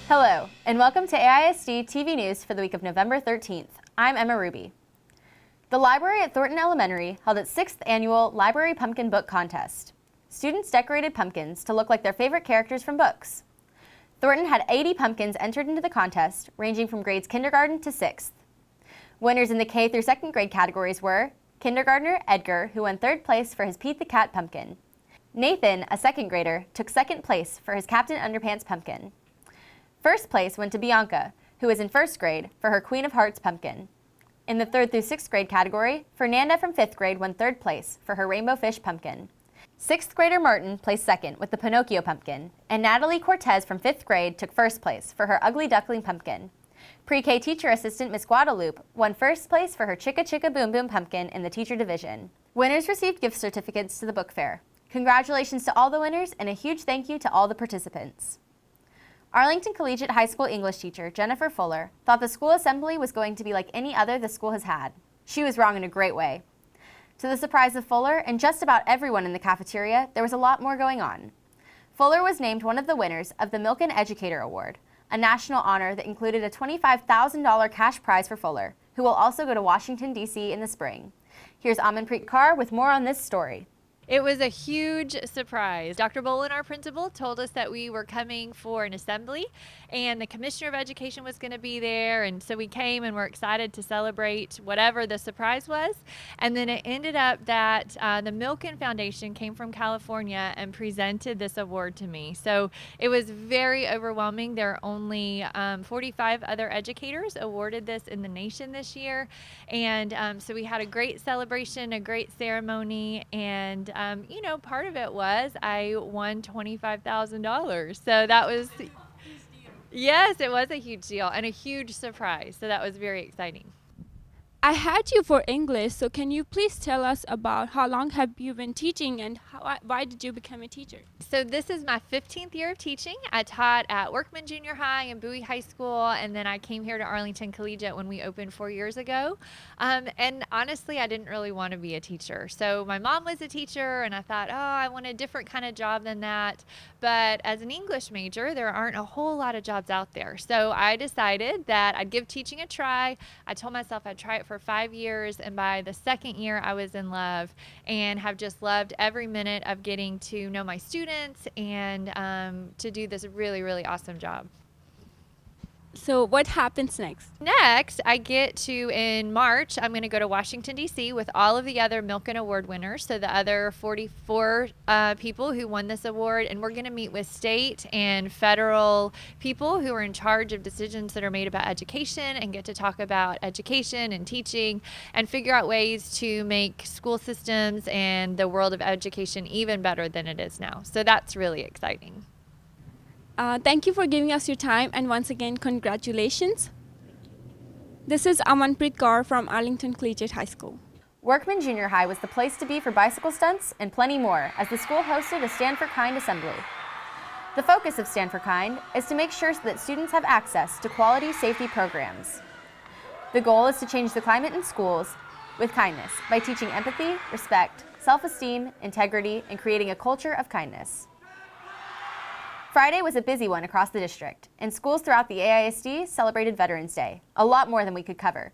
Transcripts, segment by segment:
Hello, and welcome to AISD-TV News for the week of November 13th. I'm Emma Ruby. The library at Thornton Elementary held its 6th annual Library Pumpkin Book Contest. Students decorated pumpkins to look like their favorite characters from books. Thornton had 80 pumpkins entered into the contest, ranging from grades kindergarten to 6th. Winners in the K through 2nd grade categories were kindergartner Edgar, who won 3rd place for his Pete the Cat pumpkin. Nathan, a 2nd grader, took 2nd place for his Captain Underpants pumpkin. 1st place went to Bianca, who was in 1st grade, for her Queen of Hearts pumpkin. In the 3rd through 6th grade category, Fernanda from 5th grade won 3rd place for her Rainbow Fish pumpkin. 6th grader Martin placed 2nd with the Pinocchio pumpkin, and Natalie Cortez from 5th grade took 1st place for her Ugly Duckling pumpkin. Pre-K teacher assistant Miss Guadalupe won 1st place for her Chicka Chicka Boom Boom pumpkin in the teacher division. Winners received gift certificates to the book fair. Congratulations to all the winners, and a huge thank you to all the participants. Arlington Collegiate High School English teacher Jennifer Fuller thought the school assembly was going to be like any other the school has had. She was wrong in a great way. To the surprise of Fuller and just about everyone in the cafeteria, there was a lot more going on. Fuller was named one of the winners of the Milken Educator Award, a national honor that included a $25,000 cash prize for Fuller, who will also go to Washington, D.C. in the spring. Here's Amanpreet Kaur with more on this story. It was a huge surprise. Dr. Bolin, our principal, told us that we were coming for an assembly and the Commissioner of Education was going to be there, and so we came and we're excited to celebrate whatever the surprise was. And then it ended up that the Milken Foundation came from California and presented this award to me. So it was very overwhelming. There are only 45 other educators awarded this in the nation this year, and so we had a great celebration, a great ceremony, and part of it was I won $25,000. So that was, yes, it was a huge deal and a huge surprise. So that was very exciting. I had you for English, so can you please tell us about how long have you been teaching and why did you become a teacher? So this is my 15th year of teaching. I taught at Workman Junior High and Bowie High School, and then I came here to Arlington Collegiate when we opened 4 years ago. And honestly, I didn't really want to be a teacher. So my mom was a teacher, and I thought, I want a different kind of job than that. But as an English major, there aren't a whole lot of jobs out there. So I decided that I'd give teaching a try. I told myself I'd try it for 5 years, and by the 2nd year I was in love and have just loved every minute of getting to know my students and to do this really, really awesome job. So what happens next? Next, I get to, in March, I'm going to go to Washington, D.C. with all of the other Milken Award winners, so the other 44 people who won this award, and we're going to meet with state and federal people who are in charge of decisions that are made about education and get to talk about education and teaching and figure out ways to make school systems and the world of education even better than it is now. So that's really exciting. Thank you for giving us your time, and once again, congratulations. This is Amanpreet Kaur from Arlington Collegiate High School. Workman Junior High was the place to be for bicycle stunts and plenty more, as the school hosted a Stand for Kind assembly. The focus of Stand for Kind is to make sure that students have access to quality safety programs. The goal is to change the climate in schools with kindness by teaching empathy, respect, self-esteem, integrity, and creating a culture of kindness. Friday was a busy one across the district, and schools throughout the AISD celebrated Veterans Day, a lot more than we could cover.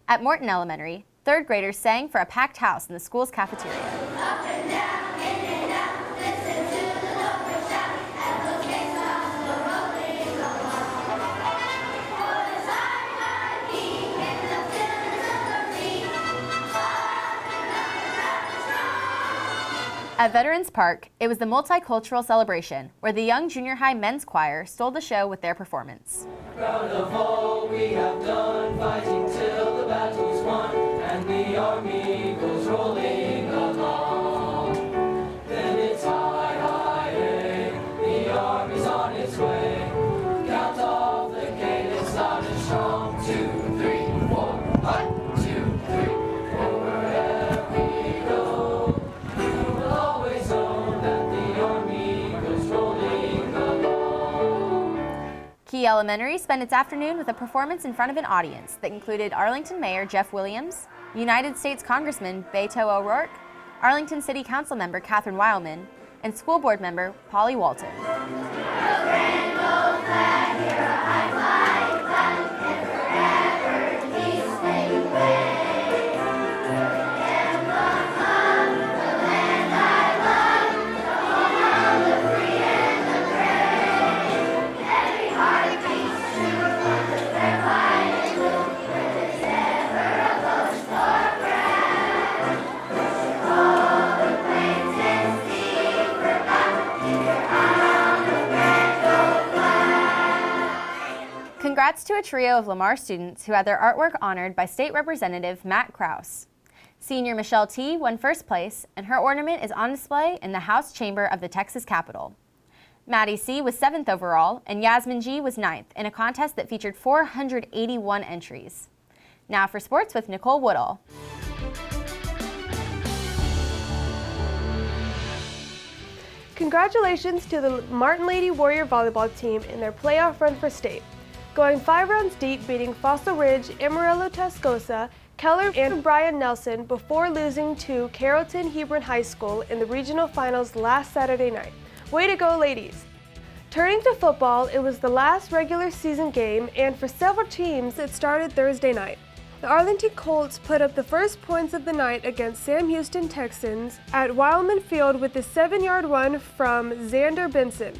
At Morton Elementary, 3rd graders sang for a packed house in the school's cafeteria. Up and down, in and out, listen to the local shout, and those gates on the rolling along. For the sunlight beam in the stillness of the feet, At Veterans Park, it was the multicultural celebration, where the young junior high men's choir stole the show with their performance. Proud of all we have done, fighting till the battle's won, and the army goes rolling along. Then it's high, high, hey, the army's on its way. Count off the cadence loud and strong. 2, 3, 4, 1, 2, 3, 4. Wherever we go, we will always know that the army goes rolling along. Key Elementary spent its afternoon with a performance in front of an audience that included Arlington Mayor Jeff Williams, United States Congressman Beto O'Rourke, Arlington City Council member Catherine Weilman, and school board member Polly Walton. Congrats to a trio of Lamar students who had their artwork honored by State Representative Matt Krause. Senior Michelle T. won first place, and her ornament is on display in the House Chamber of the Texas Capitol. Maddie C. was 7th overall, and Yasmin G. was 9th in a contest that featured 481 entries. Now for sports with Nicole Woodall. Congratulations to the Martin Lady Warrior volleyball team in their playoff run for state. Going 5 rounds deep, beating Fossil Ridge, Amarillo Tascosa, Keller, and Brian Nelson before losing to Carrollton Hebron High School in the regional finals last Saturday night. Way to go, ladies! Turning to football, it was the last regular season game, and for several teams, it started Thursday night. The Arlington Colts put up the first points of the night against Sam Houston Texans at Wildman Field with a 7-yard run from Xander Benson.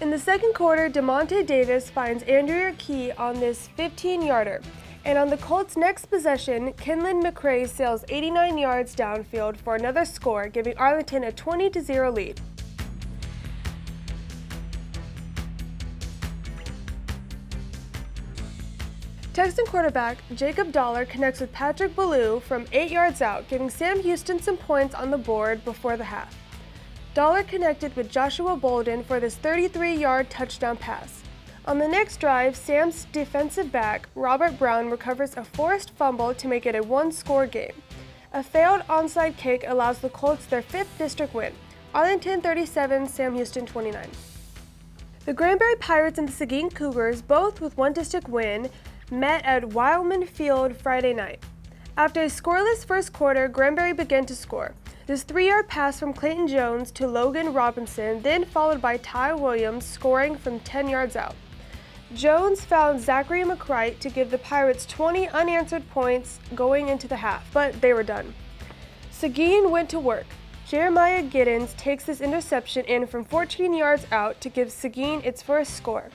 In the second quarter, DeMonte Davis finds Andrea Key on this 15-yarder. And on the Colts' next possession, Kenlyn McRae sails 89 yards downfield for another score, giving Arlington a 20-0 lead. Texan quarterback Jacob Dollar connects with Patrick Ballou from 8 yards out, giving Sam Houston some points on the board before the half. Dollar connected with Joshua Bolden for this 33-yard touchdown pass. On the next drive, Sam's defensive back, Robert Brown, recovers a forced fumble to make it a one-score game. A failed onside kick allows the Colts their 5th district win. Arlington 37, Sam Houston 29. The Granbury Pirates and the Seguin Cougars, both with one district win, met at Wildman Field Friday night. After a scoreless first quarter, Granbury began to score. This 3-yard pass from Clayton Jones to Logan Robinson, then followed by Ty Williams scoring from 10 yards out. Jones found Zachary McCright to give the Pirates 20 unanswered points going into the half, but they were done. Seguin went to work. Jeremiah Giddens takes this interception in from 14 yards out to give Seguin its first score.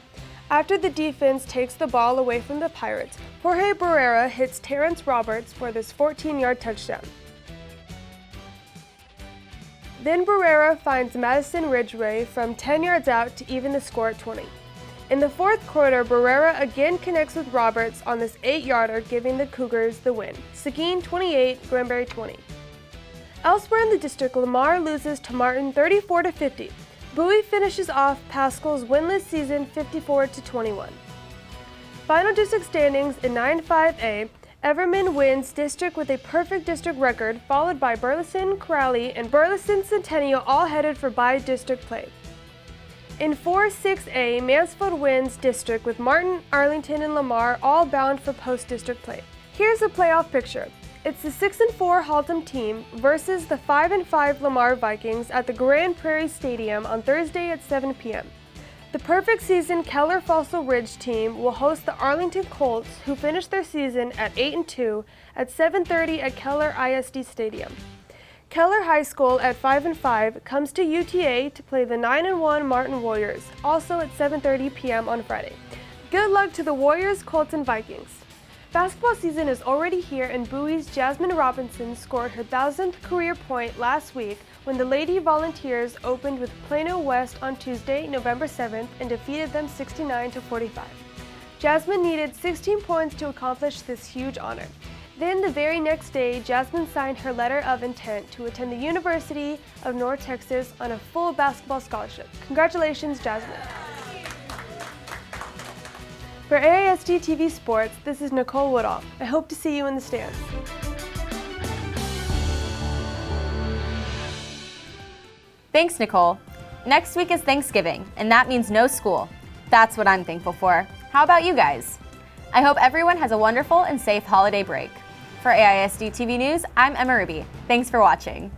After the defense takes the ball away from the Pirates, Jorge Barrera hits Terrence Roberts for this 14-yard touchdown. Then Barrera finds Madison Ridgway from 10 yards out to even the score at 20. In the fourth quarter, Barrera again connects with Roberts on this 8-yarder, giving the Cougars the win. Seguin 28, Granbury 20. Elsewhere in the district, Lamar loses to Martin 34-50. Bowie finishes off Pascal's winless season 54-21. Final district standings in 9-5A, Everman wins district with a perfect district record, followed by Burleson, Crowley, and Burleson Centennial, all headed for bi-district play. In 4-6A, Mansfield wins district with Martin, Arlington, and Lamar all bound for post-district play. Here's the playoff picture. It's the 6-4 Haltom team versus the 5-5 Lamar Vikings at the Grand Prairie Stadium on Thursday at 7 p.m. The perfect season Keller Fossil Ridge team will host the Arlington Colts, who finished their season at 8-2 at 7:30 at Keller ISD Stadium. Keller High School at 5-5 comes to UTA to play the 9-1 Martin Warriors, also at 7:30 p.m. on Friday. Good luck to the Warriors, Colts, and Vikings. Basketball season is already here, and Bowie's Jasmine Robinson scored her 1,000th career point last week when the Lady Volunteers opened with Plano West on Tuesday, November 7th, and defeated them 69-45. Jasmine needed 16 points to accomplish this huge honor. Then the very next day, Jasmine signed her letter of intent to attend the University of North Texas on a full basketball scholarship. Congratulations, Jasmine. For AISD-TV Sports, this is Nicole Woodall. I hope to see you in the stands. Thanks, Nicole. Next week is Thanksgiving, and that means no school. That's what I'm thankful for. How about you guys? I hope everyone has a wonderful and safe holiday break. For AISD-TV News, I'm Emma Ruby. Thanks for watching.